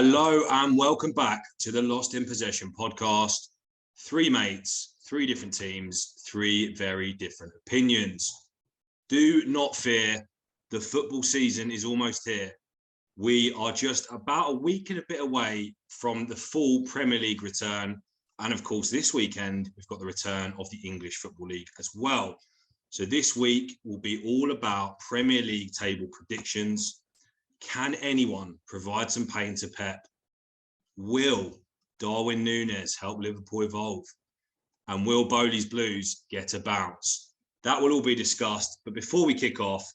Hello and welcome back to the Lost in Possession podcast. Three mates, three different teams, three very different opinions. Do not fear, the football season is almost here. We are just about a week and a bit away from the full Premier League return. And of course, this weekend, we've got the return of the English Football League as well. So this week will be all about Premier League table predictions. Can anyone provide some pain to Pep? Will Darwin Núñez help Liverpool evolve? And will Bowley's Blues get a bounce? That will all be discussed. But before we kick off,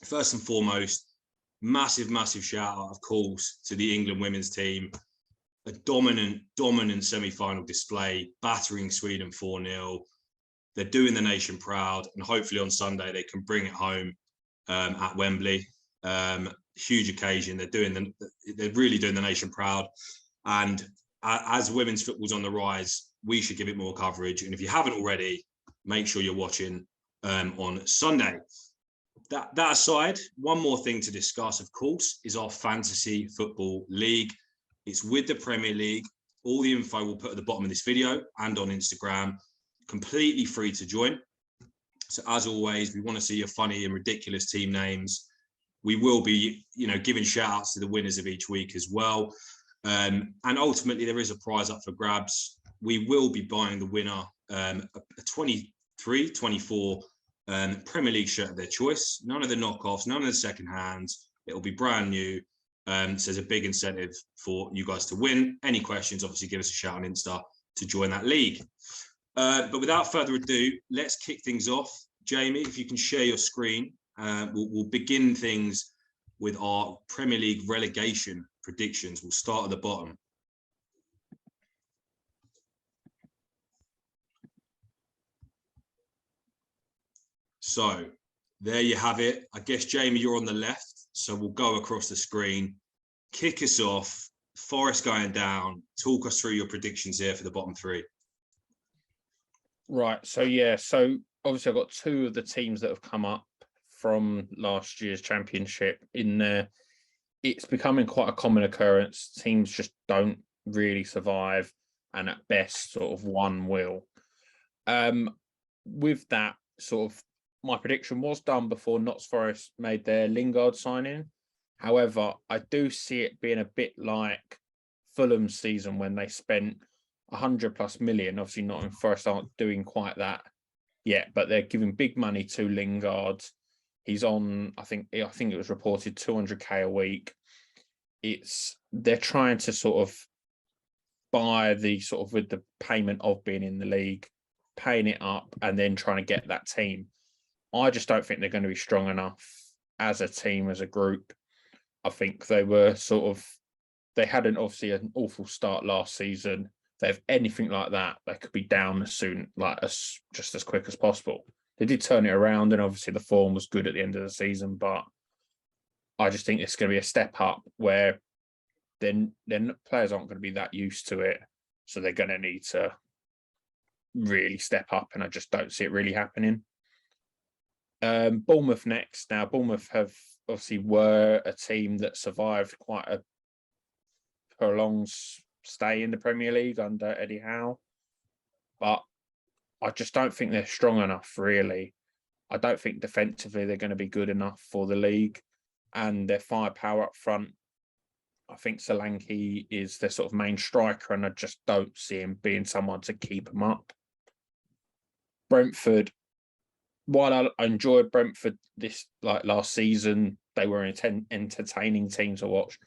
first and foremost, massive shout out, of course, to the England women's team. A dominant semi-final display, battering Sweden 4-0. They're doing the nation proud. And hopefully on Sunday, they can bring it home at Wembley. Huge occasion. They're really doing the nation proud. And as women's football's on the rise, we should give it more coverage. And if you haven't already, make sure you're watching on Sunday. That aside, one more thing to discuss, of course, is our fantasy football league. It's with the Premier League. All the info we'll put at the bottom of this video and on Instagram. Completely free to join. So as always, we want to see your funny and ridiculous team names. We will be, giving shout outs to the winners of each week as well. And ultimately, there is a prize up for grabs. We will be buying the winner a 23-24 Premier League shirt of their choice. None of the knockoffs, none of the second hands. It'll be brand new. So there's a big incentive for you guys to win. Any questions, obviously, give us a shout on Insta to join that league. But without further ado, let's kick things off. Jamie, if you can share your screen. We'll begin things with our Premier League relegation predictions. We'll start at the bottom. So there you have it. I guess, Jamie, you're on the left. So we'll go across the screen. Kick us off. Forest going down. Talk us through your predictions here for the bottom three. Right. So obviously I've got two of the teams that have come up from last year's championship in there. It's becoming quite a common occurrence. Teams just don't really survive, and at best sort of one will. With that, sort of my prediction was done before Notts Forest made their Lingard signing. However, I do see it being a bit like Fulham's season when they spent 100+ million. Obviously Nottingham Forest aren't doing quite that yet, but they're giving big money to Lingard. He's on, I think it was reported 200k a week. They're trying to sort of buy the sort of with the payment of being in the league, paying it up, and then trying to get that team. I just don't think they're going to be strong enough as a team, as a group. I think they had obviously an awful start last season. If they have anything like that, they could be down just as quick as possible. They did turn it around, and obviously the form was good at the end of the season, but I just think it's going to be a step up where then players aren't going to be that used to it. So they're going to need to really step up, and I just don't see it really happening. Bournemouth next. Now, Bournemouth were a team that survived quite a prolonged stay in the Premier League under Eddie Howe, but I just don't think they're strong enough, really. I don't think defensively they're going to be good enough for the league, and their firepower up front. I think Solanke is their sort of main striker, and I just don't see him being someone to keep him up. Brentford, while I enjoyed Brentford last season, they were an entertaining team to watch.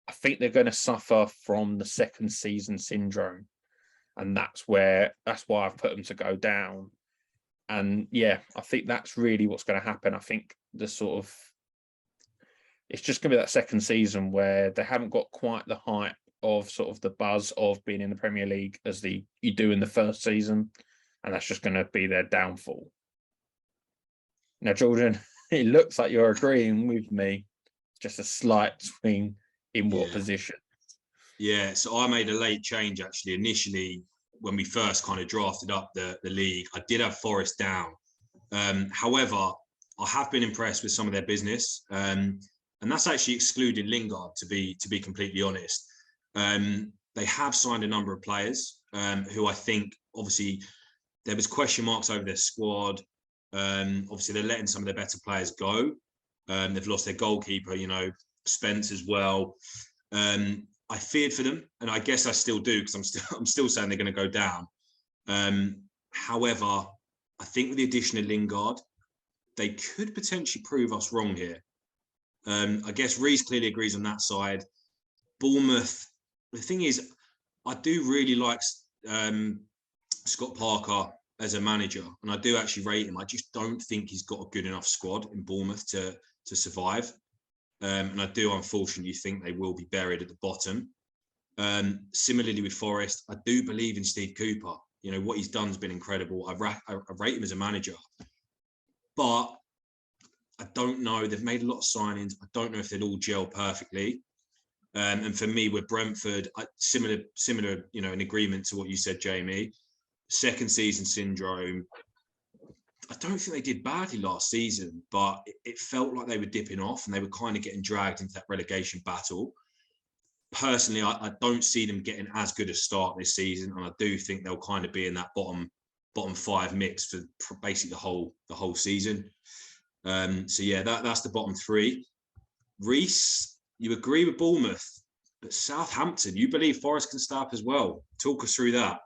I think they're going to suffer from the second season syndrome. And that's why I've put them to go down. And yeah, I think that's really what's going to happen. I think it's just going to be that second season where they haven't got quite the hype of sort of the buzz of being in the Premier League as you do in the first season. And that's just going to be their downfall. Now, Jordan, it looks like you're agreeing with me. Just a slight swing in what position? Yeah, so I made a late change, actually. Initially, when we first kind of drafted up the league, I did have Forest down. However, I have been impressed with some of their business. And that's actually excluding Lingard, to be completely honest. They have signed a number of players who I think, obviously, there was question marks over their squad. Obviously, they're letting some of their better players go. They've lost their goalkeeper, Spence as well. I feared for them, and I guess I still do, because I'm still saying they're going to go down. However, I think with the addition of Lingard, they could potentially prove us wrong here. I guess Reece clearly agrees on that side. Bournemouth, the thing is, I do really like Scott Parker as a manager, and I do actually rate him. I just don't think he's got a good enough squad in Bournemouth to survive. And I do unfortunately think they will be buried at the bottom. Similarly with Forest, I do believe in Steve Cooper. What he's done has been incredible. I rate him as a manager, but I don't know. They've made a lot of signings. I don't know if they'll all gel perfectly. And for me, with Brentford, similar, in agreement to what you said, Jamie. Second season syndrome. I don't think they did badly last season, but it felt like they were dipping off and they were kind of getting dragged into that relegation battle. Personally, I don't see them getting as good a start this season, and I do think they'll kind of be in that bottom five mix for basically the whole season. So yeah, that's the bottom three. Reece, you agree with Bournemouth, but Southampton, you believe Forest can start as well. Talk us through that.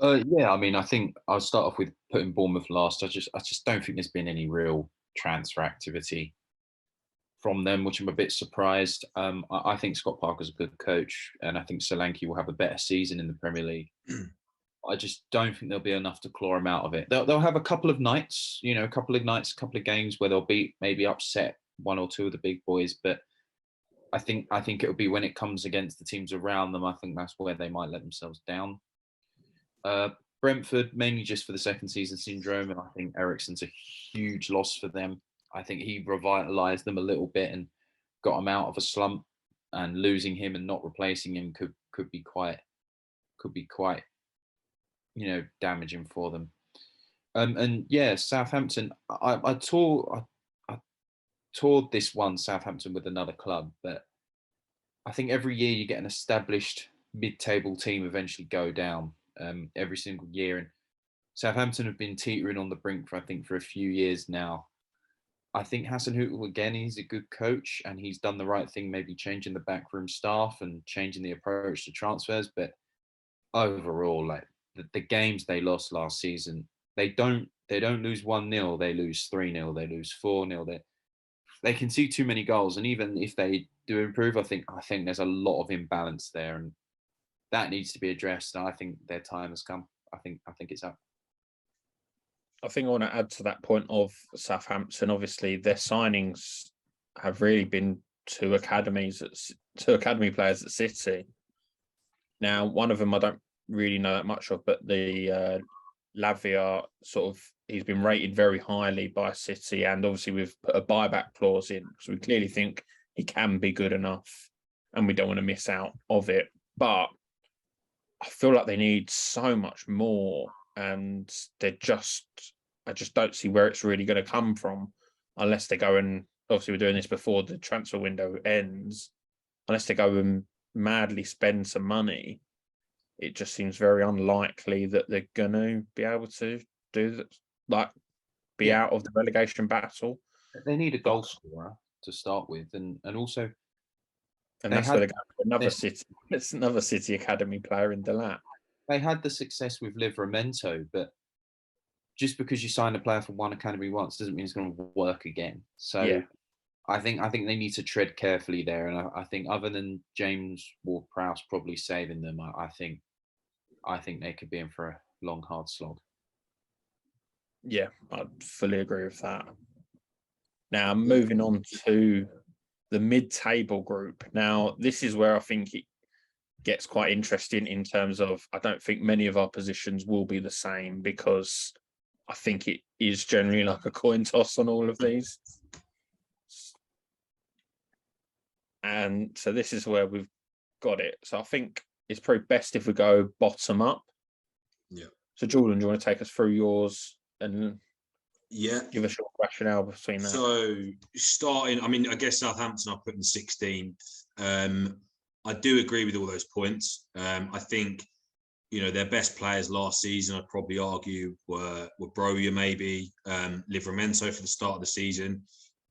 Yeah, I mean, I think I'll start off with putting Bournemouth last. I just don't think there's been any real transfer activity from them, which I'm a bit surprised. I think Scott Parker's a good coach, and I think Solanke will have a better season in the Premier League. I just don't think there'll be enough to claw him out of it. They'll have a couple of nights, a couple of games where they'll maybe upset one or two of the big boys, but I think it'll be when it comes against the teams around them. I think that's where they might let themselves down. Brentford, mainly just for the second season syndrome, and I think Eriksen's a huge loss for them. I think he revitalised them a little bit and got them out of a slump, and losing him and not replacing him could be quite damaging for them. And yeah, Southampton, I toured this one, Southampton, with another club, but I think every year you get an established mid-table team eventually go down. Every single year, and Southampton have been teetering on the brink for a few years now. I think Hasenhüttl, again, he's a good coach and he's done the right thing, maybe changing the backroom staff and changing the approach to transfers. But overall, like the games they lost last season, they don't lose 1-0, they lose 3-0, they lose 4-0. They concede too many goals, and even if they do improve, I think there's a lot of imbalance there, and that needs to be addressed. And I think their time has come. I think it's up. I think I want to add to that point of Southampton. Obviously, their signings have really been two academy players at City. Now, one of them I don't really know that much of, but the Lavia, he's been rated very highly by City, and obviously we've put a buyback clause in because we clearly think he can be good enough, and we don't want to miss out of it. But I feel like they need so much more, and I just don't see where it's really going to come from unless they go and, obviously we're doing this before the transfer window ends, unless they go and madly spend some money. It just seems very unlikely that they're going to be able to do that, out of the relegation battle. They need a goal scorer to start with, and also. And that's where they go for another City Academy player in Delap. They had the success with Livramento, but just because you sign a player from one academy once doesn't mean it's going to work again. So yeah. I think they need to tread carefully there. And I think other than James Ward-Prowse probably saving them, I think they could be in for a long, hard slog. Yeah, I fully agree with that. Now, moving on to the mid-table group. Now, this is where I think it gets quite interesting in terms of, I don't think many of our positions will be the same, because I think it is generally like a coin toss on all of these. And so this is where we've got it. So I think it's probably best if we go bottom up. Yeah. So Jordan, do you want to take us through yours and give us your rationale between that? So starting, I guess Southampton I put in 16th. I do agree with all those points. I think, you know, their best players last season, I'd probably argue, were Broja maybe, Livramento for the start of the season.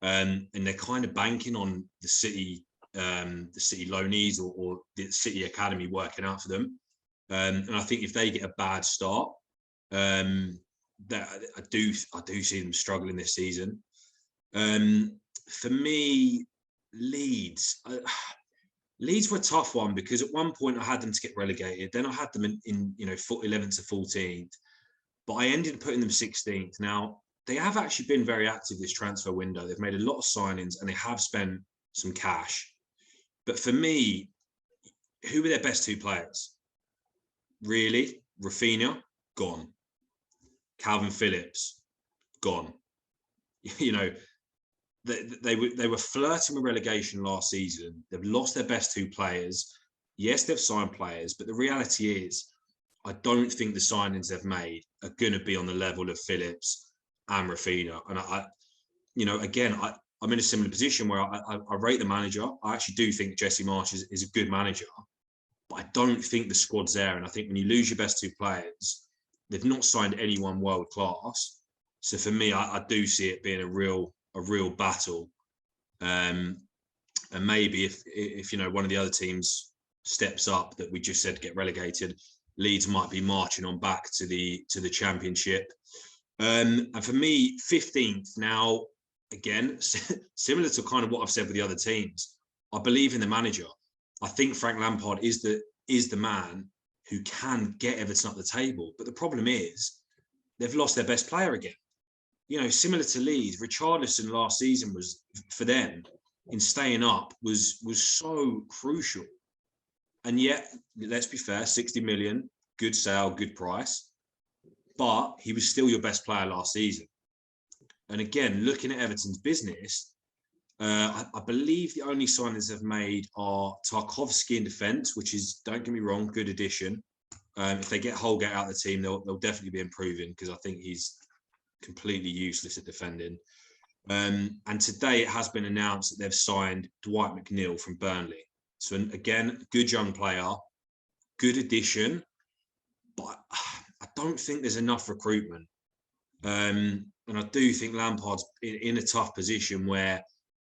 And they're kind of banking on the City loanees or the City Academy working out for them. And I think if they get a bad start, that I do see them struggling this season. For me, Leeds were a tough one because at one point I had them to get relegated. Then I had them in 11th to 14th, but I ended up putting them 16th. Now, they have actually been very active this transfer window. They've made a lot of signings and they have spent some cash. But for me, who were their best two players? Really? Rafinha, gone. Calvin Phillips, gone. You know, they were flirting with relegation last season. They've lost their best two players. Yes, they've signed players, but the reality is, I don't think the signings they've made are going to be on the level of Phillips and Rafinha. And I'm in a similar position where I rate the manager. I actually do think Jesse Marsch is a good manager, but I don't think the squad's there. And I think when you lose your best two players, they've not signed anyone world class. So for me, I do see it being a real battle. And maybe if one of the other teams steps up that we just said get relegated, Leeds might be marching on back to the Championship. And for me, 15th now, again, similar to kind of what I've said with the other teams, I believe in the manager. I think Frank Lampard is the man who can get Everton up the table. But the problem is they've lost their best player again. You know, similar to Leeds, Richarlison last season was, for them, in staying up, was so crucial. And yet, let's be fair, 60 million, good sale, good price. But he was still your best player last season. And again, looking at Everton's business, I believe the only signings they've made are Tarkowski in defence, which is, don't get me wrong, good addition. If they get Holgate out of the team, they'll definitely be improving because I think he's completely useless at defending. And today it has been announced that they've signed Dwight McNeil from Burnley. So again, good young player, good addition, but I don't think there's enough recruitment. And I do think Lampard's in a tough position where,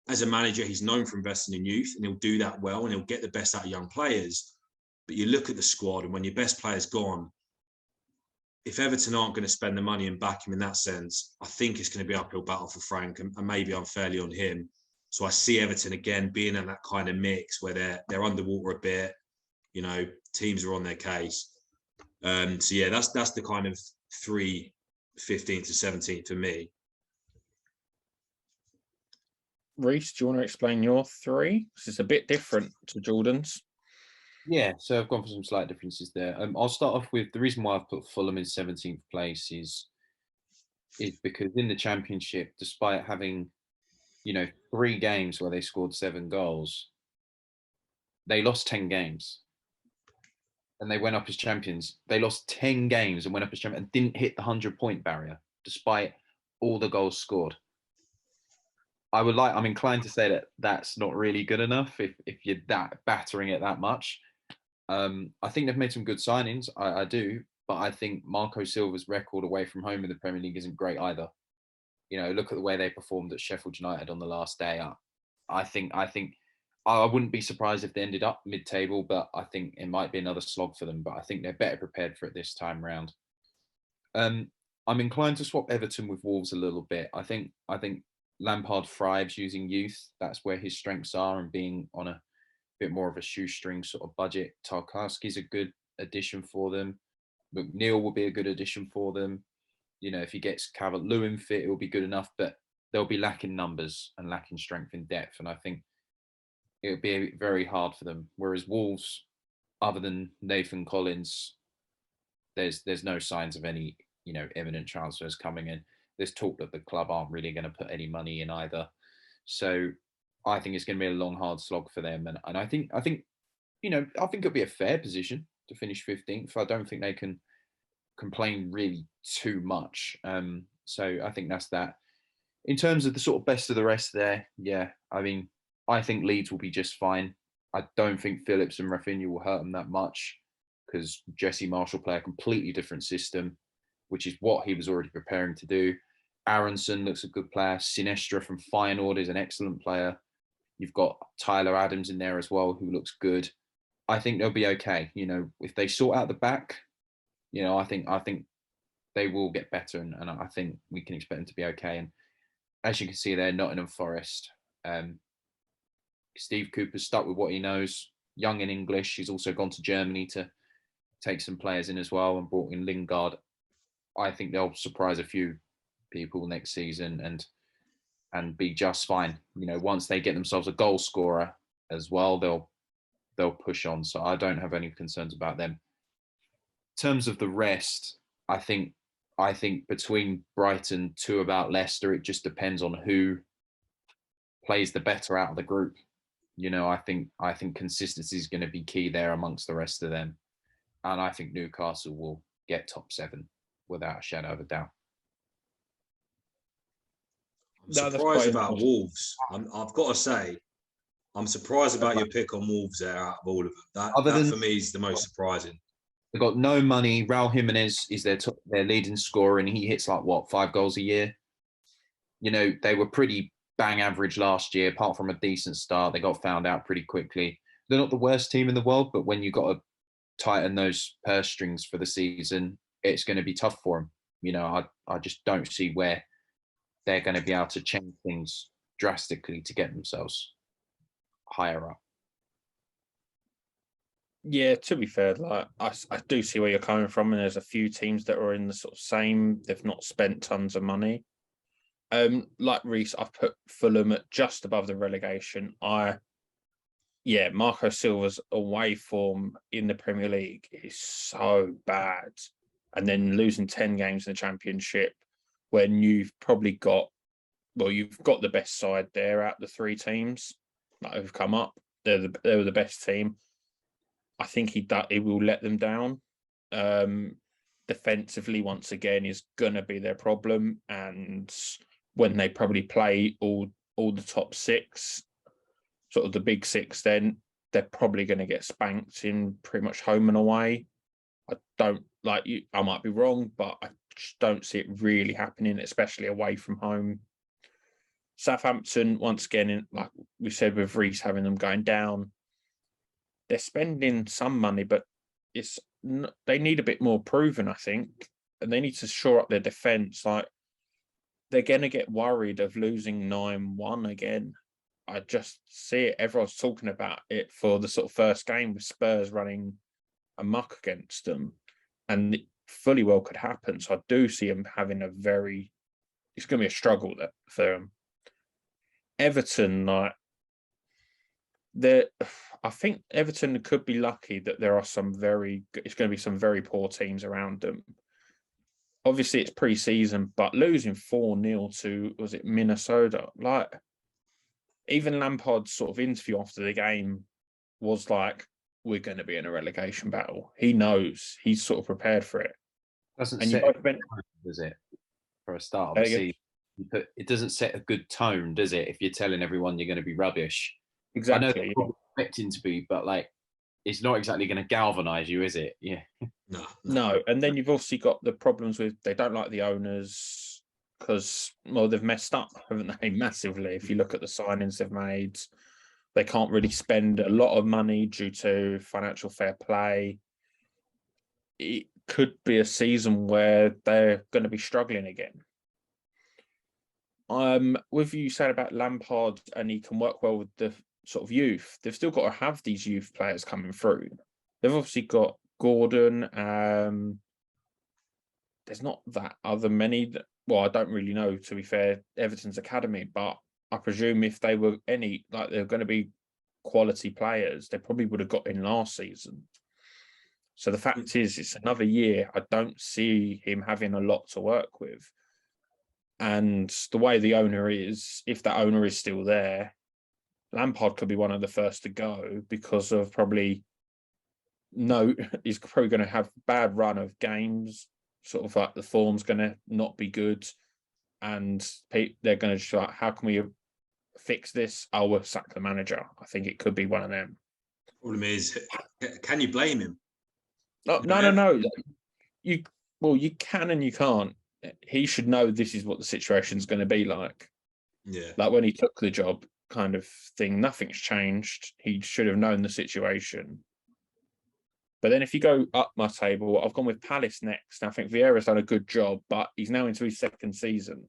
as a manager, he's known for investing in youth and he'll do that well and he'll get the best out of young players. But you look at the squad and when your best player's gone, if Everton aren't going to spend the money and back him in that sense, I think it's going to be an uphill battle for Frank and maybe unfairly on him. So I see Everton again being in that kind of mix where they're underwater a bit, you know, teams are on their case. So yeah, that's the kind of 3, 15 to 17 for me. Reece, do you want to explain your 3? Because it's a bit different to Jordan's. Yeah, so I've gone for some slight differences there. I'll start off with the reason why I've put Fulham in 17th place is because in the Championship, despite having, 3 games where they scored 7 goals, they lost 10 games. And they went up as champions. They lost 10 games and went up as champions and didn't hit the 100-point barrier, despite all the goals scored. I'm inclined to say that that's not really good enough if you're that battering it that much. I think they've made some good signings. I do, but I think Marco Silva's record away from home in the Premier League isn't great either. Look at the way they performed at Sheffield United on the last day. I think I wouldn't be surprised if they ended up mid-table, but I think it might be another slog for them. But I think they're better prepared for it this time round. I'm inclined to swap Everton with Wolves a little bit. I think Lampard thrives using youth. That's where his strengths are, and being on a bit more of a shoestring sort of budget. Tarkowski's a good addition for them. McNeil will be a good addition for them. If he gets Calvert-Lewin fit, it will be good enough, but they'll be lacking numbers and lacking strength in depth. And I think it'll be very hard for them. Whereas Wolves, other than Nathan Collins, there's no signs of any, imminent transfers coming in. There's talk that the club aren't really going to put any money in either. So I think it's going to be a long, hard slog for them. And I think it'll be a fair position to finish 15th. I don't think they can complain really too much. So I think that's that. In terms of the sort of best of the rest there, yeah, I think Leeds will be just fine. I don't think Phillips and Rafinha will hurt them that much because Jesse Marshall play a completely different system, which is what he was already preparing to do. Aronson looks a good player. Sinestra from Feyenoord is an excellent player. You've got Tyler Adams in there as well, who looks good. I think they'll be okay. You know, if they sort out the back, you know, I think they will get better, and I think we can expect them to be okay. And as you can see there, Nottingham Forest. Steve Cooper's stuck with what he knows. Young and English. He's also gone to Germany to take some players in as well and brought in Lingard. I think they'll surprise a few people next season and be just fine. You know, once they get themselves a goal scorer as well, they'll push on. So I don't have any concerns about them. In terms of the rest, I think between Brighton to about Leicester, it just depends on who plays the better out of the group. You know, I think consistency is going to be key there amongst the rest of them. And I think Newcastle will get top 7 without a shadow of a doubt. I'm surprised about Wolves. I've got to say, I'm surprised about your pick on Wolves there out of all of them. That for me is the most surprising. They've got no money. Raul Jimenez is their leading scorer, and he hits like, 5 goals a year? You know, they were pretty bang average last year, apart from a decent start. They got found out pretty quickly. They're not the worst team in the world, but when you've got to tighten those purse strings for the season, it's going to be tough for them. You know, I just don't see where they're going to be able to change things drastically to get themselves higher up. Yeah, to be fair, like I do see where you're coming from, and there's a few teams that are in the sort of same. They've not spent tons of money. Like Reece, I've put Fulham at just above the relegation. Marco Silva's away form in the Premier League is so bad, and then losing 10 games in the Championship when you've probably got the best side there out of the 3 teams that have come up. They were the best team. I think he will let them down. Defensively, once again, is going to be their problem. And when they probably play all the top 6, sort of the big 6, then they're probably going to get spanked in pretty much home and away. I don't like you. I might be wrong, but I just don't see it really happening, especially away from home. Southampton, once again, like we said with Reece having them going down, they're spending some money, but they need a bit more proven, I think, and they need to shore up their defence. Like they're going to get worried of losing 9-1 again. I just see it. Everyone's talking about it for the sort of first game with Spurs running amok against them, and it fully well could happen. So I do see them having it's going to be a struggle for them. Everton, like I think Everton could be lucky that there are it's going to be some very poor teams around them. Obviously, it's pre-season, but losing 4-0 to, was it Minnesota? Like, even Lampard's sort of interview after the game was like, we're going to be in a relegation battle. He knows. He's sort of prepared for it. Does it, for a start of the season? It doesn't set a good tone, does it, if you're telling everyone you're going to be rubbish? Exactly. I know they're expecting to be, but like, it's not exactly going to galvanise you, is it? Yeah. No. And then you've obviously got the problems with they don't like the owners because, well, they've messed up, haven't they, massively? If you look at the signings they've made, they can't really spend a lot of money due to financial fair play. It could be a season where they're going to be struggling again. With you said about Lampard and he can work well with the sort of youth, they've still got to have these youth players coming through. They've obviously got Gordon. There's not that other many. I don't really know, to be fair, Everton's academy, but I presume if they were they're going to be quality players, they probably would have got in last season. So the fact is, it's another year. I don't see him having a lot to work with. And the way the owner is, if that owner is still there, Lampard could be one of the first to go because of he's probably going to have a bad run of games, sort of like the form's going to not be good. And they're going to just like, how can we fix this? We'll sack the manager. I think it could be one of them. Problem is, can you blame him? No. You can and you can't. He should know this is what the situation's going to be like. Yeah. Like when he took the job, kind of thing. Nothing's changed. He should have known the situation. But then if you go up my table, I've gone with Palace next. I think Vieira's done a good job, but he's now into his second season.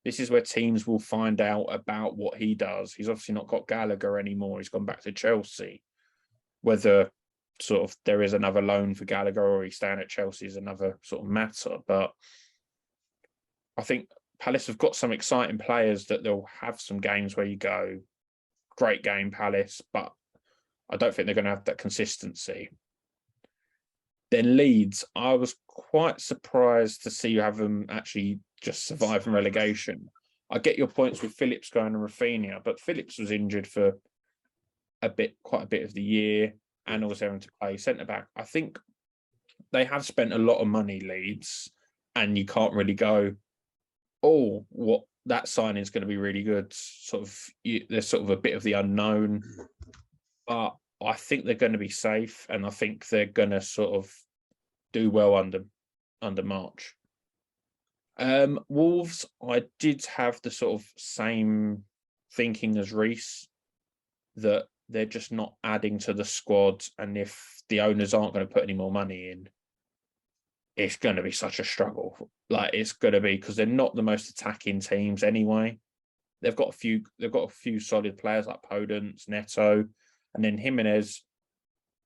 This is where teams will find out about what he does. He's obviously not got Gallagher anymore. He's gone back to Chelsea. Whether sort of there is another loan for Gallagher or he's staying at Chelsea is another sort of matter. But I think Palace have got some exciting players that they'll have some games where you go, great game, Palace, but I don't think they're going to have that consistency. Then Leeds, I was quite surprised to see you have them actually just surviving relegation. I get your points with Phillips going and Rafinha, but Phillips was injured for quite a bit of the year, and also having to play centre-back. I think they have spent a lot of money, Leeds, and you can't really go, oh, what that signing is going to be really good. There's sort of a bit of the unknown, but I think they're going to be safe, and I think they're going to sort of do well under March. Wolves, I did have the sort of same thinking as Reece, that they're just not adding to the squad, and if the owners aren't going to put any more money in, it's going to be such a struggle. Like it's going to be, because they're not the most attacking teams anyway. They've got a few solid players like Podence, Neto, and then Jimenez.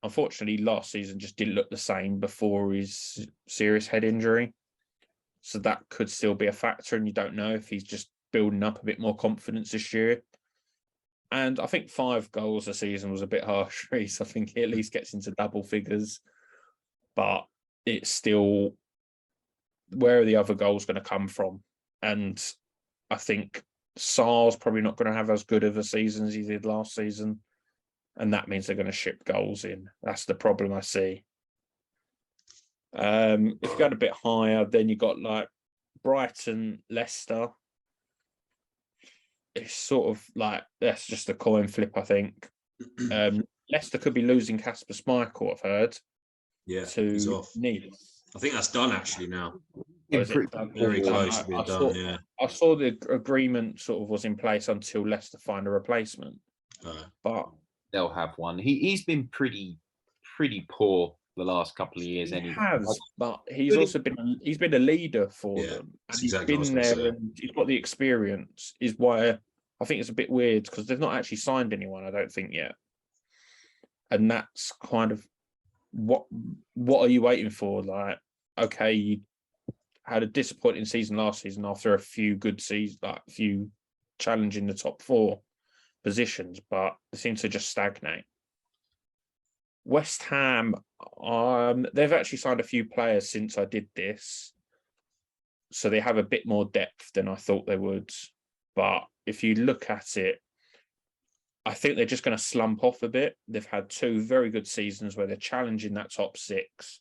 Unfortunately, last season just didn't look the same before his serious head injury. So that could still be a factor, and you don't know if he's just building up a bit more confidence this year. And I think 5 goals a season was a bit harsh, Reece. I think he at least gets into double figures. But it's still, where are the other goals going to come from? And I think Sarr's probably not going to have as good of a season as he did last season. And that means they're going to ship goals in. That's the problem I see. If you go a bit higher, then you've got like Brighton, Leicester. It's sort of like, that's just a coin flip, I think. Leicester could be losing Kasper Schmeichel, I've heard. Yeah, to he's off. Nice. I think that's done actually now. Very close to being done, yeah. I saw the agreement sort of was in place until Leicester find a replacement. But they'll have one. He's been pretty poor the last couple of years. He has, but he's also been a leader for them, and he's been there and he's got the experience. Is why I think it's a bit weird, because they've not actually signed anyone, I don't think, yet. And that's kind of what are you waiting for? Like, okay, you had a disappointing season last season after a few good seasons, like a few challenging the top 4 positions, but they seem to just stagnate. West Ham, they've actually signed a few players since I did this, so they have a bit more depth than I thought they would. But if you look at it, I think they're just going to slump off a bit. They've had 2 very good seasons where they're challenging that top 6.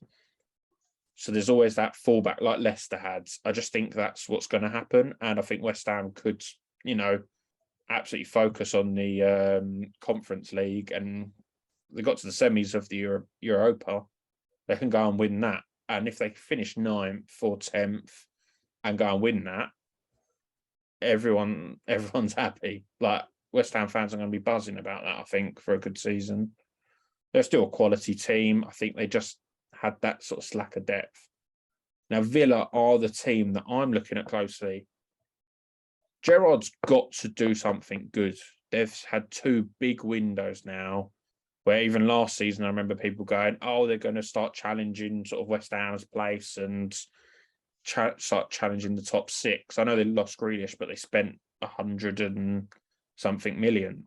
So there's always that fallback like Leicester had. I just think that's what's going to happen. And I think West Ham could, absolutely focus on the Conference League, and they got to the semis of the Europa. They can go and win that. And if they finish 9th or 10th and go and win that, everyone's happy. Like, West Ham fans are going to be buzzing about that, I think, for a good season. They're still a quality team. I think they just had that sort of slack of depth. Now, Villa are the team that I'm looking at closely. Gerrard's got to do something good. They've had 2 big windows now, where even last season, I remember people going, oh, they're going to start challenging sort of West Ham's place and start challenging the top 6. I know they lost Grealish, but they spent 100 and something million,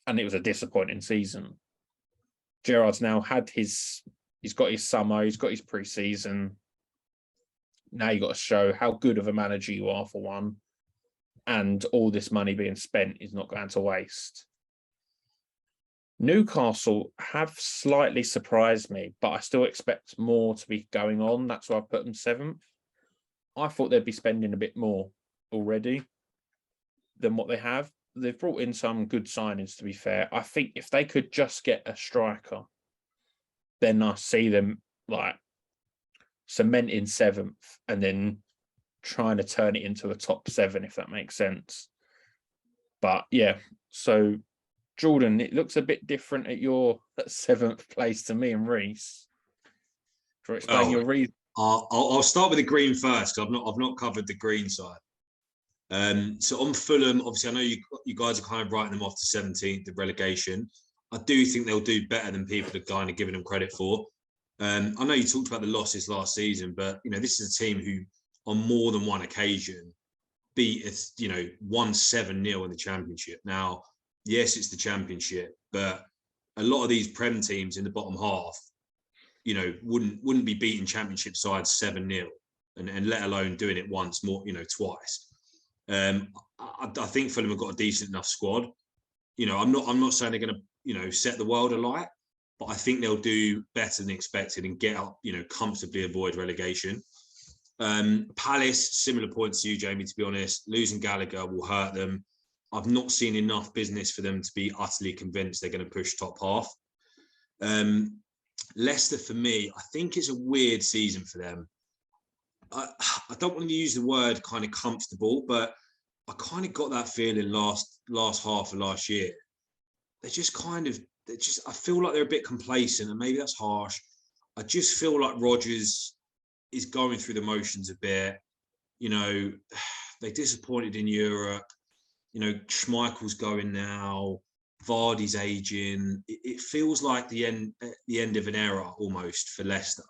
and it was a disappointing season. Gerrard's now had he's got his summer, he's got his pre-season. Now you've got to show how good of a manager you are, for one, and all this money being spent is not going to waste. Newcastle have slightly surprised me, but I still expect more to be going on. That's why I put them 7th. I thought they'd be spending a bit more already than what they have, they've brought in some good signings, to be fair. I think if they could just get a striker, then I see them like cementing 7th and then trying to turn it into a top 7, if that makes sense. But yeah, so Jordan, it looks a bit different at your 7th place to me and Reese. Do you explain your reason? I'll start with the green first, because I've not covered the green side. So on Fulham, obviously, I know you guys are kind of writing them off to 17th, the relegation. I do think they'll do better than people are kind of giving them credit for. I know you talked about the losses last season, but this is a team who, on more than one occasion, beat us, won 7-0 in the Championship. Now, yes, it's the Championship, but a lot of these Prem teams in the bottom half, wouldn't be beating Championship sides 7-0, and let alone doing it once more, twice. I think Fulham have got a decent enough squad. I'm not saying they're going to, set the world alight, but I think they'll do better than expected and get up, comfortably avoid relegation. Palace, similar points to you, Jamie, to be honest. Losing Gallagher will hurt them. I've not seen enough business for them to be utterly convinced they're going to push top half. Leicester, for me, I think it's a weird season for them. I don't want to use the word kind of comfortable, but I kind of got that feeling last half of last year. I feel like they're a bit complacent, and maybe that's harsh. I just feel like Rodgers is going through the motions a bit. They disappointed in Europe. Schmeichel's going now. Vardy's aging. It feels like the end of an era almost for Leicester.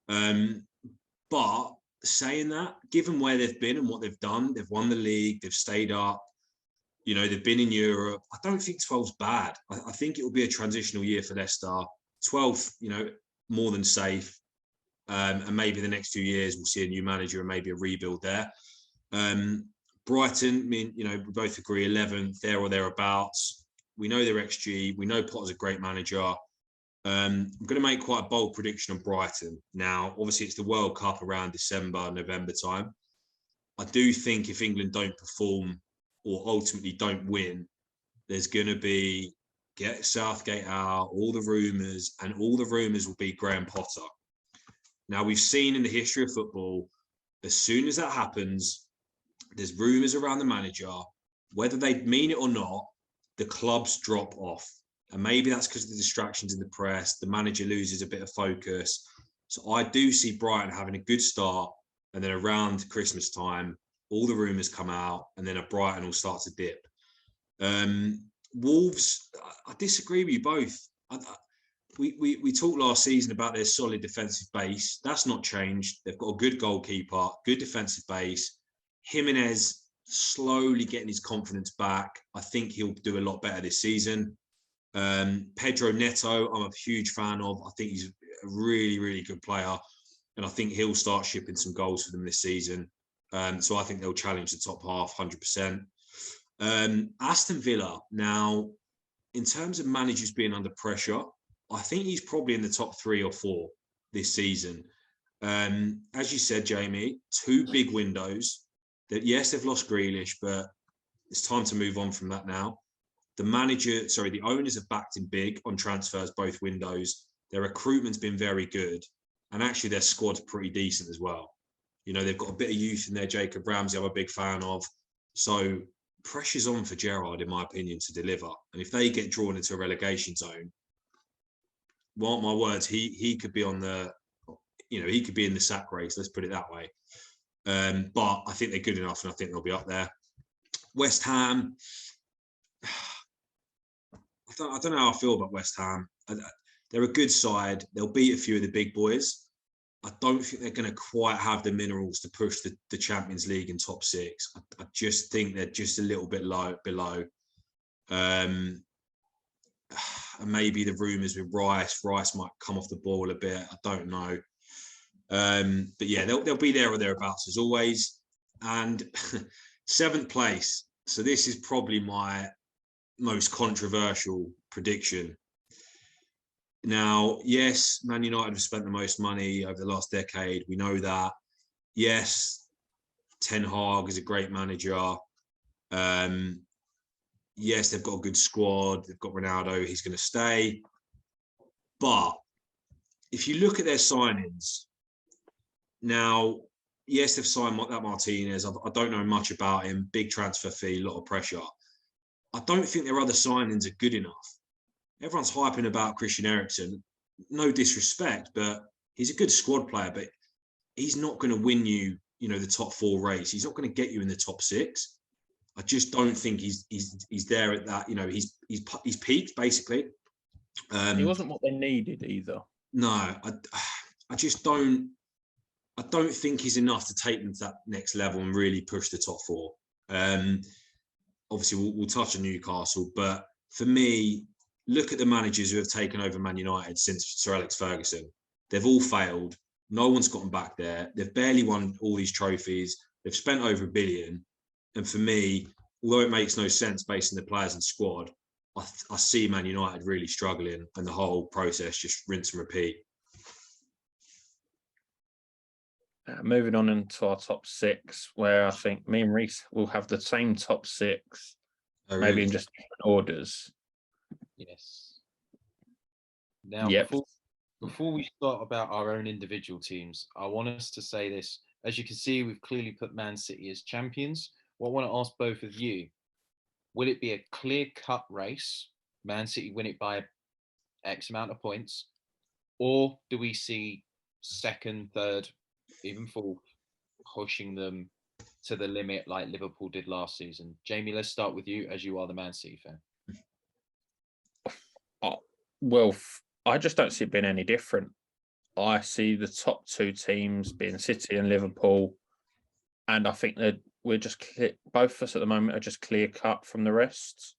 But saying that, given where they've been and what they've done, they've won the league, they've stayed up, they've been in Europe. I don't think 12's bad. I think it will be a transitional year for Leicester. 12th, more than safe. And maybe the next 2 years we'll see a new manager and maybe a rebuild there. Brighton, we both agree 11th, there or thereabouts. We know their XG. We know Potter's a great manager. I'm going to make quite a bold prediction on Brighton. Now, obviously, it's the World Cup around December, November time. I do think if England don't perform or ultimately don't win, there's going to be get Southgate out, all the rumours, and all the rumours will be Graham Potter. Now, we've seen in the history of football, as soon as that happens, there's rumours around the manager, whether they mean it or not, the clubs drop off. And maybe that's because of the distractions in the press. The manager loses a bit of focus. So I do see Brighton having a good start. And then around Christmas time, all the rumours come out. And then Brighton will start to dip. Wolves, I disagree with you both. We talked last season about their solid defensive base. That's not changed. They've got a good goalkeeper, good defensive base. Jimenez slowly getting his confidence back. I think he'll do a lot better this season. Pedro Neto, I'm a huge fan of. I think he's a really, really good player. And I think he'll start shipping some goals for them this season. So I think they'll challenge the top half 100%. Aston Villa, now, in terms of managers being under pressure, I think he's probably in the top 3 or 4 this season. As you said, Jamie, 2 big windows. That yes, they've lost Grealish, but it's time to move on from that now. The owners have backed him big on transfers, both windows. Their recruitment's been very good. And actually their squad's pretty decent as well. They've got a bit of youth in there. Jacob Ramsey, I'm a big fan of. So pressure's on for Gerrard, in my opinion, to deliver. And if they get drawn into a relegation zone, mark my words, he could be on he could be in the sack race, let's put it that way. But I think they're good enough and I think they'll be up there. West Ham, I don't know how I feel about West Ham. They're a good side. They'll beat a few of the big boys. I don't think they're going to quite have the minerals to push the Champions League in top 6. I just think they're just a little bit below. And maybe the rumours with Rice might come off the ball a bit. I don't know. But yeah, they'll be there or thereabouts as always. And 7th place. So this is probably my most controversial prediction. Now, yes, Man United have spent the most money over the last decade. We know that. Yes, Ten Hag is a great manager. yes, they've got a good squad. They've got Ronaldo. He's going to stay. But if you look at their signings now, yes, they've signed that Martinez. I don't know much about him. Big transfer fee, a lot of pressure. I don't think their other signings are good enough. Everyone's hyping about Christian Eriksen. No disrespect, but he's a good squad player, but he's not going to win you, the top 4 race. He's not going to get you in the top 6. I just don't think he's there at that. He's peaked basically. He wasn't what they needed either. No, I just don't. I don't think he's enough to take them to that next level and really push the top 4. Obviously, we'll touch on Newcastle, but for me, look at the managers who have taken over Man United since Sir Alex Ferguson. They've all failed. No one's gotten back there. They've barely won all these trophies. They've spent over $1 billion. And for me, although it makes no sense based on the players and squad, I see Man United really struggling and the whole process just rinse and repeat. Moving on into our top 6, where I think me and Reece will have the same top 6, maybe in just different orders. Yes. Now, before we start about our own individual teams, I want us to say this. As you can see, we've clearly put Man City as champions. What I want to ask both of you, will it be a clear-cut race? Man City win it by X amount of points? Or do we see second, third, even fourth, pushing them to the limit like Liverpool did last season? Jamie, let's start with you, as you are the Man City fan. Well, I just don't see it being any different. I see the top 2 teams being City and Liverpool, and I think that we're just both of us at the moment are just clear cut from the rest.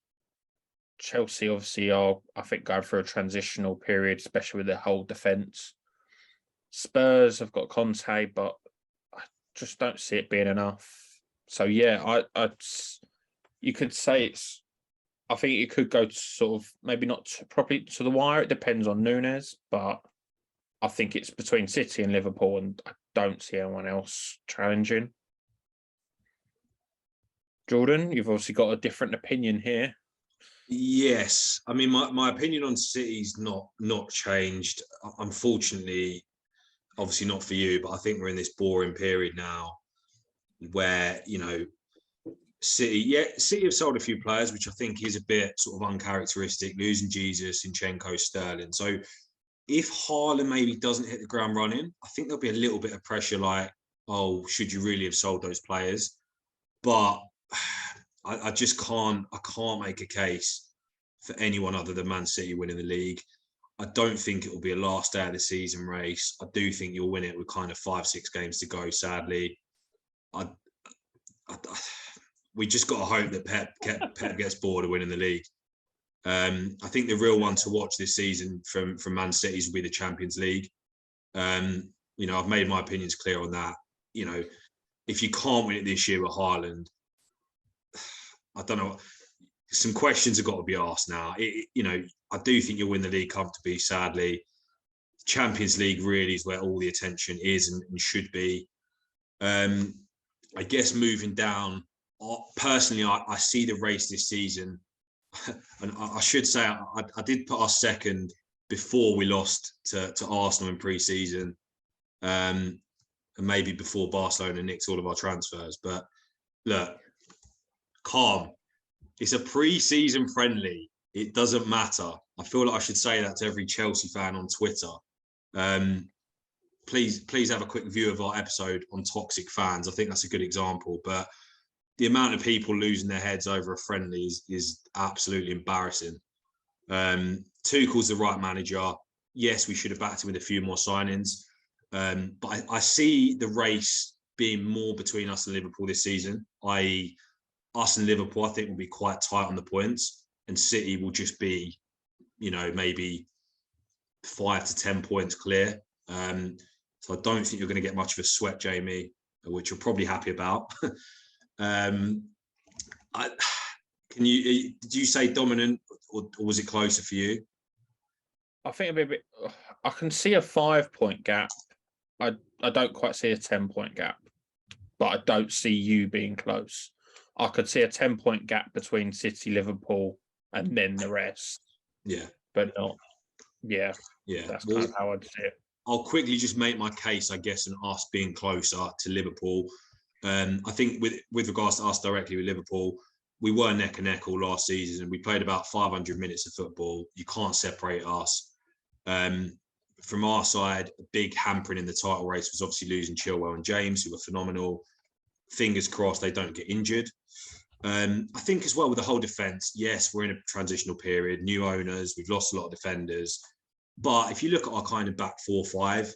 Chelsea obviously are, I think, going through a transitional period, especially with their whole defence. Spurs have got Conte, but I just don't see it being enough. So yeah, you could say it's. I think it could go to sort of maybe not properly to the wire. It depends on Núñez, but I think it's between City and Liverpool, and I don't see anyone else challenging. Jordan, you've obviously got a different opinion here. Yes, I mean my opinion on City's not changed. Unfortunately, obviously not for you, but I think we're in this boring period now where City have sold a few players, which I think is a bit sort of uncharacteristic, losing Jesus, Zinchenko, Sterling. So if Haaland maybe doesn't hit the ground running, I think there'll be a little bit of pressure like, oh, should you really have sold those players? But I just can't make a case for anyone other than Man City winning the league. I don't think it will be a last day of the season race. I do think you'll win it with kind of 5-6 games to go, sadly. We just got to hope that Pep gets bored of winning the league. I think the real one to watch this season from Man City's will be the Champions League. I've made my opinions clear on that. If you can't win it this year with Haaland, I don't know. Some questions have got to be asked now. I do think you'll win the league comfortably, sadly. Champions League really is where all the attention is and should be. I guess moving down, personally, I see the race this season. And I should say, I did put us second before we lost to Arsenal in pre-season. And maybe before Barcelona nicked all of our transfers. But look, calm. It's a pre-season friendly. It doesn't matter. I feel like I should say that to every Chelsea fan on Twitter. Please have a quick view of our episode on toxic fans. I think that's a good example. But the amount of people losing their heads over a friendly is absolutely embarrassing. Tuchel's the right manager. Yes, we should have backed him with a few more signings. But I see the race being more between us and Liverpool this season, i.e. us and Liverpool, I think, will be quite tight on the points, and City will just be, maybe 5 to 10 points clear. So I don't think you're going to get much of a sweat, Jamie, which you're probably happy about. Did you say dominant, or was it closer for you? I think it'll be a bit. I can see a 5-point gap. I don't quite see a 10-point gap, but I don't see you being close. I could see a 10-point gap between City, Liverpool, and then the rest. Yeah. But not. Yeah. Yeah. That's kind of how I'd see it. I'll quickly just make my case, I guess, on us being closer to Liverpool. I think with regards to us directly with Liverpool, we were neck and neck all last season, and we played about 500 minutes of football. You can't separate us. From our side, a big hampering in the title race was obviously losing Chilwell and James, who were phenomenal. Fingers crossed they don't get injured. I think as well with the whole defence, yes, we're in a transitional period, new owners, we've lost a lot of defenders. But if you look at our kind of back 4-5,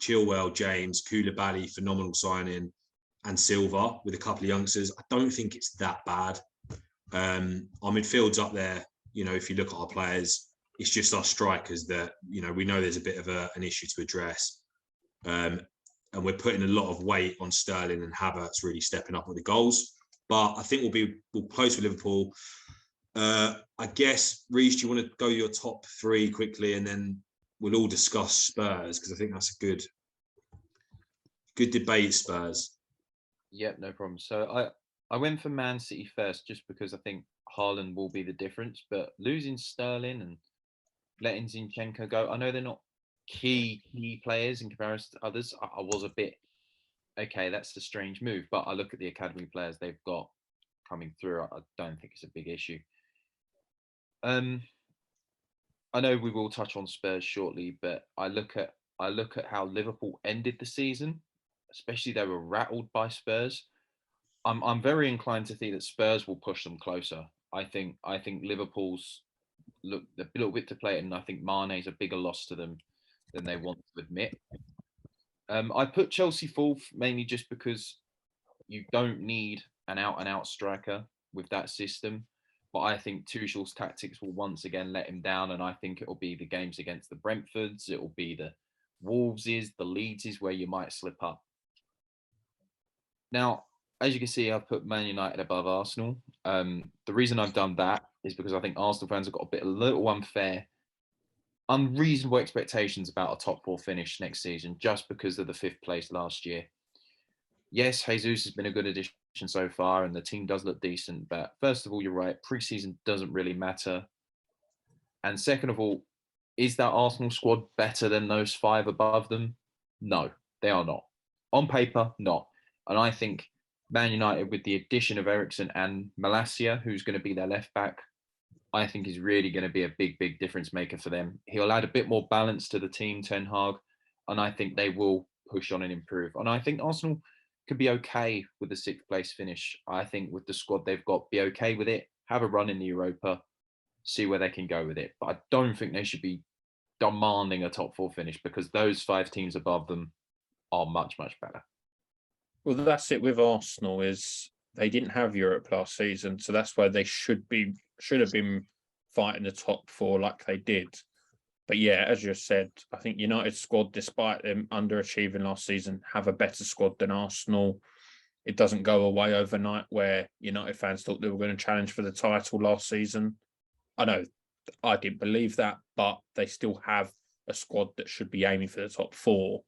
Chilwell, James, Koulibaly, phenomenal signing, and Silva with a couple of youngsters, I don't think it's that bad. Our midfield's up there. You know, if you look at our players, it's just our strikers that, you know, we know there's a bit of an issue to address. And we're putting a lot of weight on Sterling and Havertz really stepping up with the goals. But I think we'll close with Liverpool. I guess, Reece, do you want to go your top three quickly, and then we'll all discuss Spurs, because I think that's a good debate, Spurs. Yep, no problem. So I went for Man City first just because I think Haaland will be the difference. But losing Sterling and letting Zinchenko go, I know they're not key players in comparison to others. I was a bit, okay, that's a strange move. But I look at the academy players they've got coming through. I don't think it's a big issue. I know we will touch on Spurs shortly, but I look at how Liverpool ended the season, especially they were rattled by Spurs. I'm very inclined to think that Spurs will push them closer. I think Liverpool's look a little bit to play it, and I think Mane's a bigger loss to them than they want to admit. I put Chelsea fourth mainly just because you don't need an out-and-out striker with that system. But I think Tuchel's tactics will once again let him down, and I think it will be the games against the Brentfords, it will be the Wolveses, the Leedses where you might slip up. Now, as you can see, I've put Man United above Arsenal. The reason I've done that is because I think Arsenal fans have got a little unreasonable expectations about a top four finish next season just because of the fifth place last year. Yes, Jesus has been a good addition so far and the team does look decent, but first of all, you're right, pre-season doesn't really matter. And second of all, is that Arsenal squad better than those five above them? No, they are not. On paper, not. And I think Man United, with the addition of Eriksen and Malacia, who's going to be their left back, I think is really going to be a big, big difference maker for them. He'll add a bit more balance to the team, Ten Hag, and I think they will push on and improve. And I think Arsenal could be okay with the sixth place finish. I think with the squad they've got, be okay with it, have a run in the Europa, see where they can go with it. But I don't think they should be demanding a top four finish because those five teams above them are much, much better. Well, that's it with Arsenal is they didn't have Europe last season, so that's where they should have been fighting the top four like they did. But yeah, as you said, I think United's squad, despite them underachieving last season, have a better squad than Arsenal. It doesn't go away overnight where United fans thought they were going to challenge for the title last season. I know I didn't believe that, but they still have a squad that should be aiming for the top four.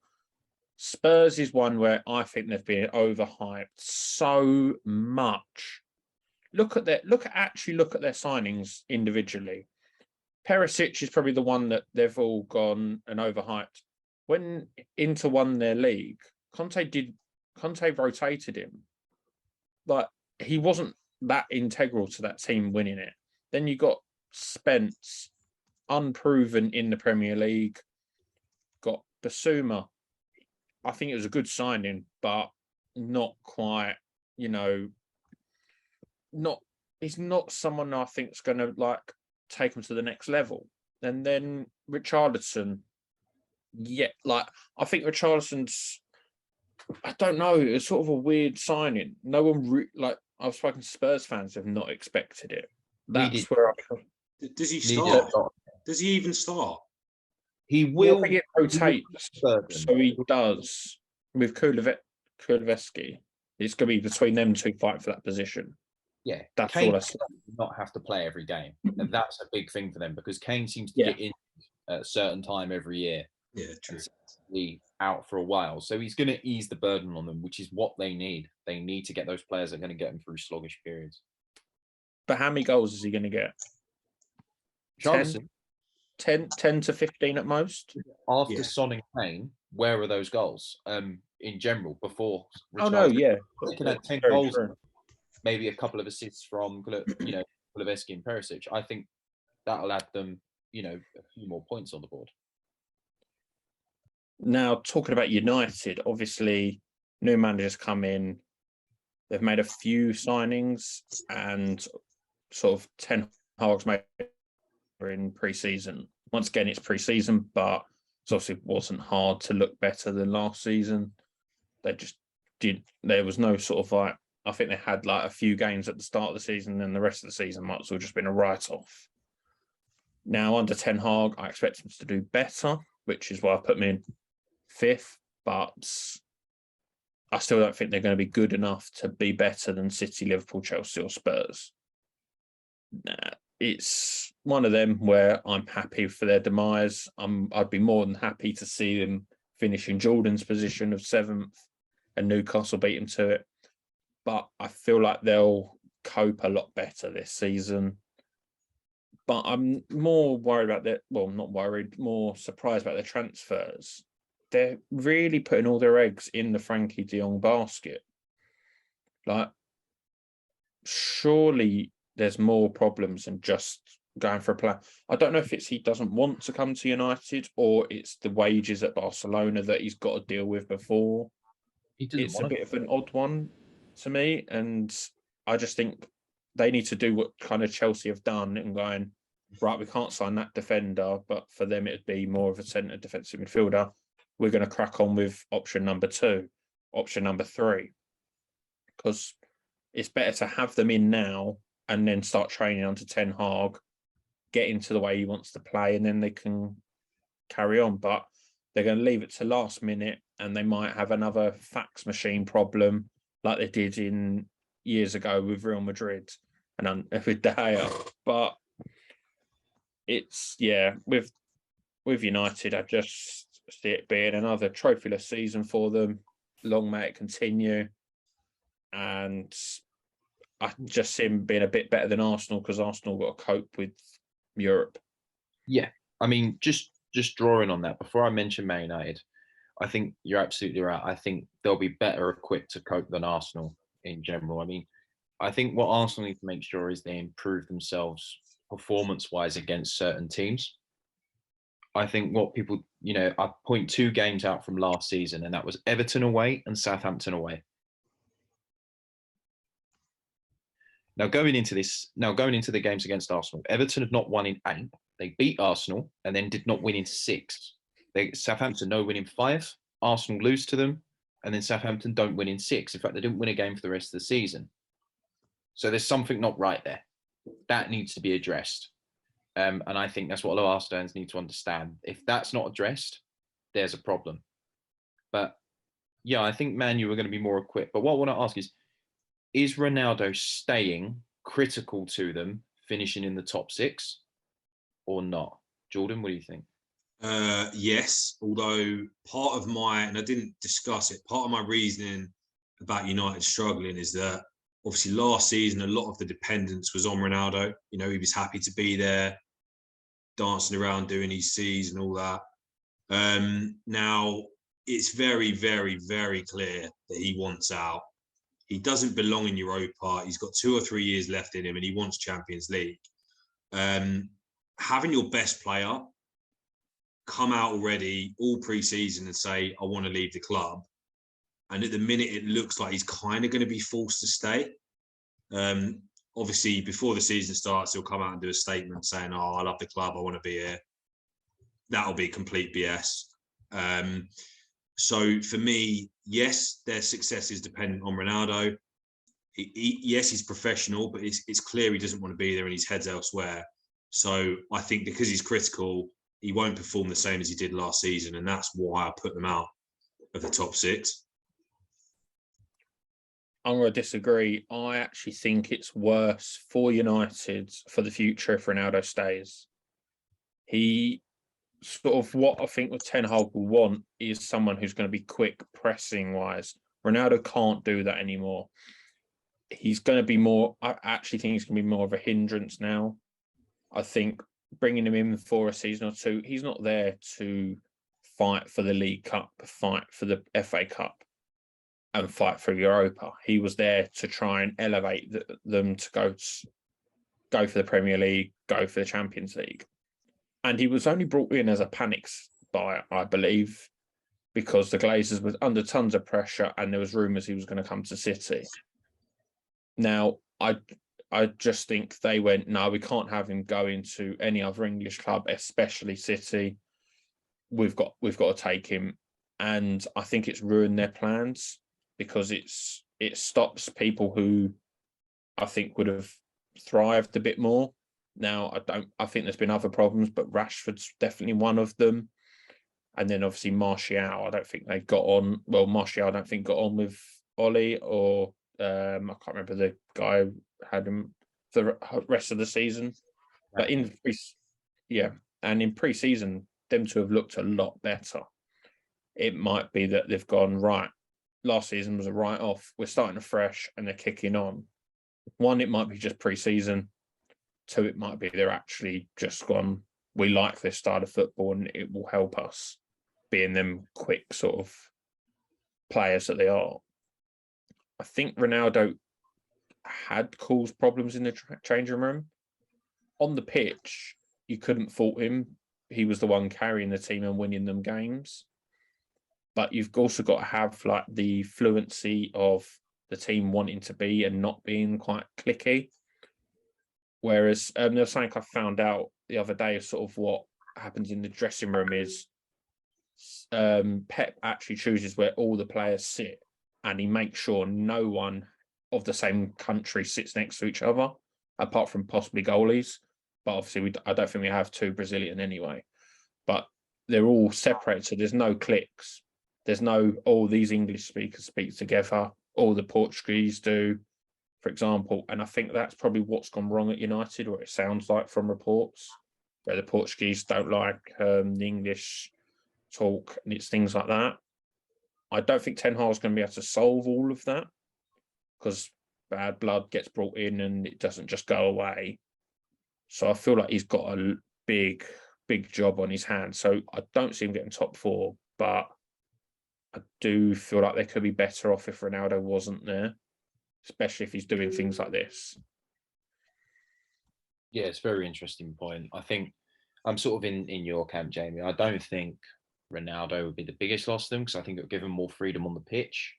Spurs is one where I think they've been overhyped so much. Look at their signings individually. Perisic is probably the one that they've all gone and overhyped. When Inter won their league, Conte rotated him. Like he wasn't that integral to that team winning it. Then you got Spence, unproven in the Premier League. Got Basuma. I think it was a good signing, but not quite, he's not someone I think is going to take him to the next level. And then Richarlison, I think Richarlison's, I don't know, it's sort of a weird signing. No one, I've spoken to Spurs fans have not expected it. That's where Does he start? Does he even start? He will. I think it rotates, so he does. With Kulusevski, it's going to be between them two fighting for that position. Yeah, that's Kane all I does not have to play every game, and that's a big thing for them because Kane seems to get in at a certain time every year. Yeah, true. out for a while. So he's going to ease the burden on them, which is what they need. They need to get those players that are going to get them through sluggish periods. But how many goals is he going to get? Charlison, 10 to 15 at most? after Son and Kane, where are those goals? In general, before Oh, no, yeah. They can have 10 Very goals, true. maybe a couple of assists from, Kulusevski and Perisic. I think that'll add them, a few more points on the board. Now, talking about United, obviously, new managers come in. They've made a few signings and sort of 10 Hag's made in pre-season. Once again, it's pre-season, but it obviously wasn't hard to look better than last season. They just did. There was no sort of like, I think they had like a few games at the start of the season, and the rest of the season might as well just been a write-off. Now, under Ten Hag, I expect them to do better, which is why I put them in 5th, but I still don't think they're going to be good enough to be better than City, Liverpool, Chelsea or Spurs. It's one of them where I'm happy for their demise. I'd be more than happy to see them finish in Jordan's position of 7th and Newcastle beat them to it. But I feel like they'll cope a lot better this season. But I'm more worried about not worried, more surprised about their transfers. They're really putting all their eggs in the Frankie de Jong basket. Like, surely there's more problems than just going for a plan. I don't know if it's he doesn't want to come to United or it's the wages at Barcelona that he's got to deal with before. It's a bit of an odd one to me. And I just think they need to do what kind of Chelsea have done and going, right, we can't sign that defender, but for them it'd be more of a centre defensive midfielder. We're going to crack on with option number 2, option number 3, because it's better to have them in now and then start training under Ten Hag, get into the way he wants to play, and then they can carry on. But they're going to leave it to last minute, and they might have another fax machine problem like they did in years ago with Real Madrid and with De Gea. But it's, with United, I just see it being another trophyless season for them. Long may it continue. And I just see him being a bit better than Arsenal because Arsenal got to cope with Europe. Yeah. I mean, just drawing on that, before I mention Man United, I think you're absolutely right. I think they'll be better equipped to cope than Arsenal in general. I mean, I think what Arsenal need to make sure is they improve themselves performance-wise against certain teams. I think what people, I point 2 games out from last season, and that was Everton away and Southampton away. Now going into the games against Arsenal, Everton had not won in 8. They beat Arsenal and then did not win in 6. Southampton no win in 5. Arsenal lose to them, and then Southampton don't win in 6. In fact, they didn't win a game for the rest of the season. So there's something not right there. That needs to be addressed. And I think that's what a lot of Arsenal fans need to understand. If that's not addressed, there's a problem. But yeah, I think Man U are going to be more equipped. But what I want to ask is Ronaldo staying critical to them finishing in the top 6 or not? Jordan, what do you think? Yes, although part of and I didn't discuss it, part of my reasoning about United struggling is that obviously last season, a lot of the dependence was on Ronaldo. He was happy to be there, dancing around, doing his C's and all that. Now, it's very, very, very clear that he wants out. He doesn't belong in Europa. He's got 2 or 3 years left in him and he wants Champions League. Having your best player come out already all pre-season and say, I want to leave the club. And at the minute, it looks like he's kind of going to be forced to stay. Obviously, before the season starts, he'll come out and do a statement saying, oh, I love the club. I want to be here. That'll be complete BS. So for me, yes, their success is dependent on Ronaldo. Yes, he's professional, but it's clear he doesn't want to be there and his head's elsewhere. So I think because he's critical, he won't perform the same as he did last season. And that's why I put them out of the top 6. I'm going to disagree. I actually think it's worse for United for the future if Ronaldo stays. He sort of what I think what Ten Hag will want is someone who's going to be quick pressing wise. Ronaldo can't do that anymore. He's going to be more. I actually think he's going to be more of a hindrance now. I think bringing him in for a season or two, he's not there to fight for the League Cup, fight for the FA Cup, and fight for Europa. He was there to try and elevate them to go for the Premier League, go for the Champions League. And he was only brought in as a panic buy, I believe, because the Glazers were under tons of pressure and there was rumours he was going to come to City. Now, I just think they went, no, we can't have him going to any other English club, especially City. We've got to take him. And I think it's ruined their plans because it stops people who I think would have thrived a bit more. Now, I think there's been other problems, but Rashford's definitely one of them. And then obviously Martial, I don't think they got on. Well, Martial, I don't think got on with Ollie or I can't remember the guy who had him for the rest of the season. But in pre-season, them two have looked a lot better. It might be that they've gone, right, last season was a write-off. We're starting afresh and they're kicking on. One, it might be just pre-season. Two, it might be they're actually just gone, we like this style of football and it will help us, being them quick sort of players that they are. I think Ronaldo had caused problems in the changing room. On the pitch, you couldn't fault him. He was the one carrying the team and winning them games. But you've also got to have like the fluency of the team wanting to be and not being quite cliquey. Whereas there was something I found out the other day of sort of what happens in the dressing room is Pep actually chooses where all the players sit and he makes sure no one of the same country sits next to each other, apart from possibly goalies. But obviously, I don't think we have two Brazilian anyway. But they're all separated, so there's no cliques. There's no, these English speakers speak together, all the Portuguese do, for example. And I think that's probably what's gone wrong at United, or it sounds like from reports, where the Portuguese don't like the English talk, and it's things like that. I don't think Ten Hag's going to be able to solve all of that because bad blood gets brought in and it doesn't just go away. So I feel like he's got a big job on his hands. So I don't see him getting top four, but I do feel like they could be better off if Ronaldo wasn't there, especially if he's doing things like this. Yeah, it's a very interesting point. I think I'm sort of in your camp, Jamie. I don't think Ronaldo would be the biggest loss to them because I think it would give him more freedom on the pitch.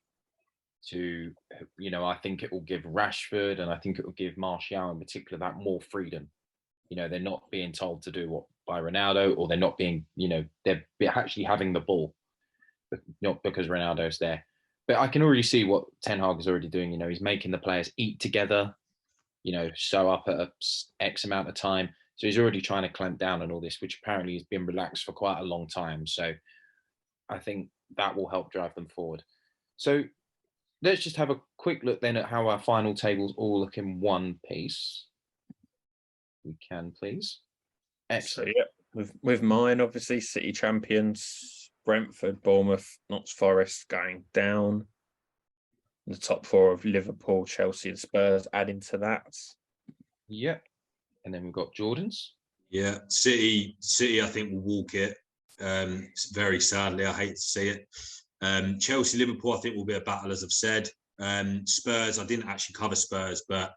I think it will give Rashford and I think it will give Martial in particular that more freedom. They're not being told to do what by Ronaldo, or they're not being, they're actually having the ball, but not because Ronaldo's there. But I can already see what Ten Hag is already doing. He's making the players eat together, sew up at X amount of time. So he's already trying to clamp down on all this, which apparently has been relaxed for quite a long time. So I think that will help drive them forward. So let's just have a quick look then at how our final tables all look in one piece. We can, please. Excellent. So, yeah, with mine, obviously, City champions, Brentford, Bournemouth, Notts Forest going down. The top four of Liverpool, Chelsea and Spurs adding to that. Yeah. And then we've got Jordan's. Yeah, City, I think will walk it. Very sadly, I hate to see it. Chelsea, Liverpool, I think will be a battle, as I've said. Spurs, I didn't actually cover Spurs, but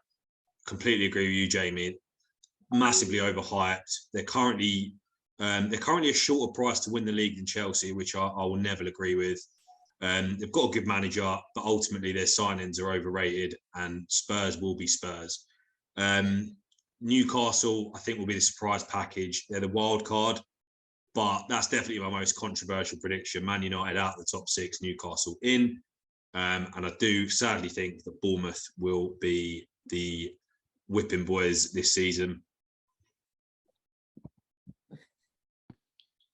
completely agree with you, Jamie. Massively overhyped. They're currently a shorter price to win the league than Chelsea, which I will never agree with. They've got a good manager, but ultimately their signings are overrated, and Spurs will be Spurs. Newcastle, I think, will be the surprise package. They're the wild card, but that's definitely my most controversial prediction. Man United out of the top six, Newcastle in. And I do sadly think that Bournemouth will be the whipping boys this season.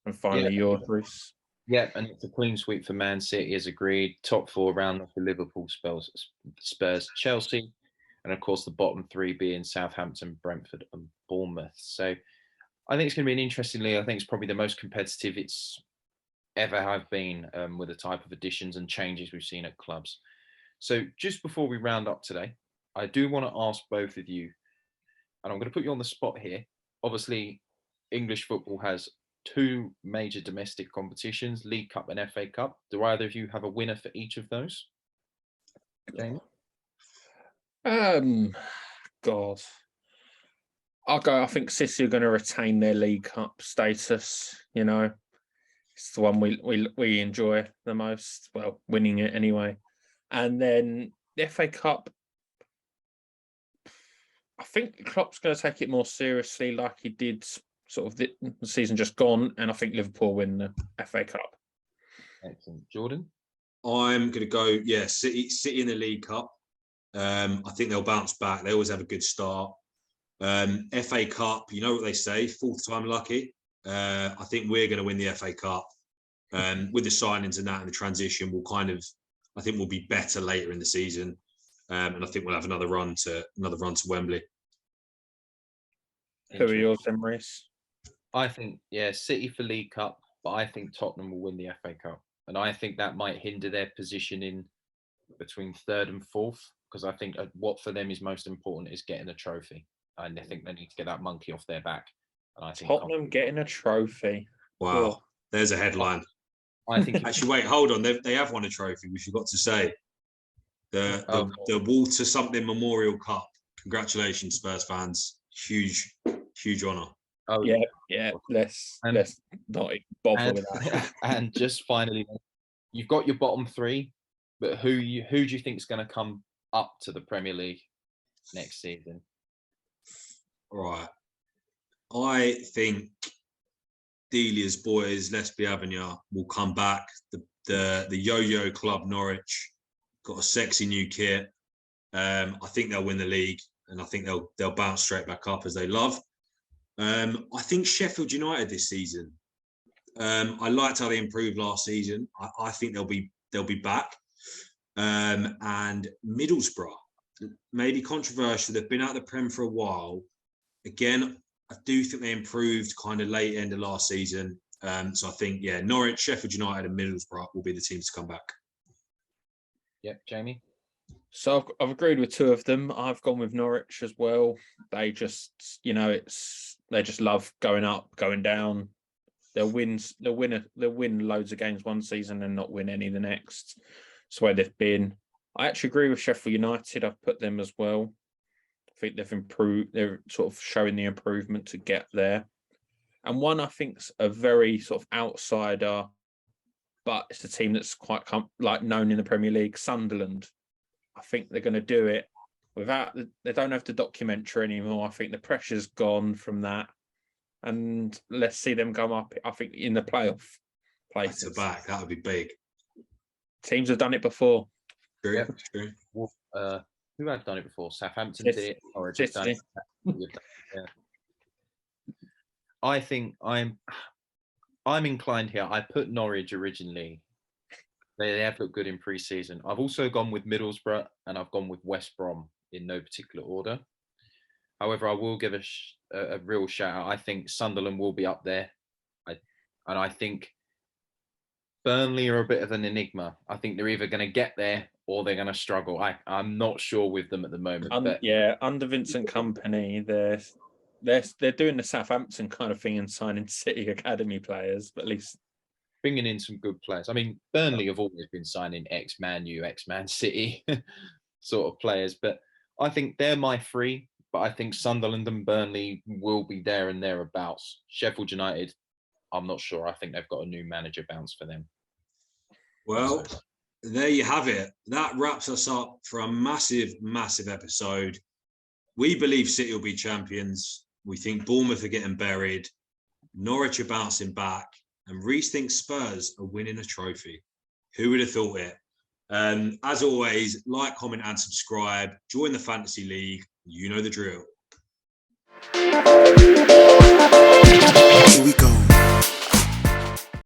And finally, yours, Bruce. Yeah, and it's a clean sweep for Man City, as agreed. Top four round for Liverpool, Spurs, Chelsea. And of course, the bottom three being Southampton, Brentford, and Bournemouth. So I think it's going to be an interesting league. I think it's probably the most competitive it's ever have been, with the type of additions and changes we've seen at clubs. So just before we round up today, I do want to ask both of you, and I'm going to put you on the spot here. Obviously, English football has two major domestic competitions, League Cup and FA Cup. Do either of you have a winner for each of those? Jamie? God. I think City are going to retain their League Cup status. You know, it's the one we enjoy the most. Well, winning it anyway. And then the FA Cup, I think Klopp's going to take it more seriously, like he did sort of the season just gone. And I think Liverpool win the FA Cup. Excellent. Jordan? I'm going to go, City in the League Cup. I think they'll bounce back. They always have a good start. FA Cup, you know what they say, fourth time lucky. I think we're going to win the FA Cup. With the signings and that and the transition, I think we'll be better later in the season. And I think we'll have another run to Wembley. Who are yours, Maurice? I think, City for League Cup, but I think Tottenham will win the FA Cup. And I think that might hinder their position in between third and fourth, because I think what for them is most important is getting a trophy. And I think they need to get that monkey off their back. And I think Tottenham getting a trophy. Wow, there's a headline. I think actually, wait, hold on. They have won a trophy. We forgot to say the Walter something Memorial Cup. Congratulations, Spurs fans. Huge honour. Oh yeah. Let's not bother with that. And just finally, you've got your bottom three, but who do you think is going to come up to the Premier League next season? Right. I think Delia's boys, Let's Be Avignon, will come back. The yo-yo club Norwich got a sexy new kit. I think they'll win the league, and I think they'll bounce straight back up as they love. I think Sheffield United this season. I liked how they improved last season. I think they'll be back. And Middlesbrough, maybe controversial. They've been out of the Prem for a while. Again, I do think they improved kind of late end of last season. So I think, Norwich, Sheffield United and Middlesbrough will be the teams to come back. Yep, Jamie? So I've agreed with two of them. I've gone with Norwich as well. They just, they just love going up, going down. They'll win loads of games one season and not win any the next. That's where they've been. I actually agree with Sheffield United. I've put them as well. I think they've improved. They're sort of showing the improvement to get there. And one I think's a very sort of outsider, but it's a team that's quite known in the Premier League, Sunderland. I think they're going to do it they don't have the documentary anymore. I think the pressure's gone from that. And let's see them come up, I think, in the playoff places. Back, that would be big. Teams have done it before. True, yep. True. Well, who have done it before? Southampton did it. Or just done it. Yeah. I think I'm inclined here. I put Norwich originally. They have looked good in pre-season. I've also gone with Middlesbrough and I've gone with West Brom in no particular order. However, I will give a real shout out. I think Sunderland will be up there. I think Burnley are a bit of an enigma. I think they're either going to get there or they're going to struggle. I'm not sure with them at the moment. Under Vincent Kompany, they're doing the Southampton kind of thing and signing City academy players, but at least bringing in some good players. I mean, Burnley have always been signing ex-Man U, ex-Man City sort of players, but I think they're my three. But I think Sunderland and Burnley will be there and thereabouts. Sheffield United, I'm not sure. I think they've got a new manager bounce for them. Well, there you have it. That wraps us up for a massive, massive episode. We believe City will be champions. We think Bournemouth are getting buried. Norwich are bouncing back. And Reece thinks Spurs are winning a trophy. Who would have thought it? As always, like, comment and subscribe. Join the Fantasy League. You know the drill. Here we go.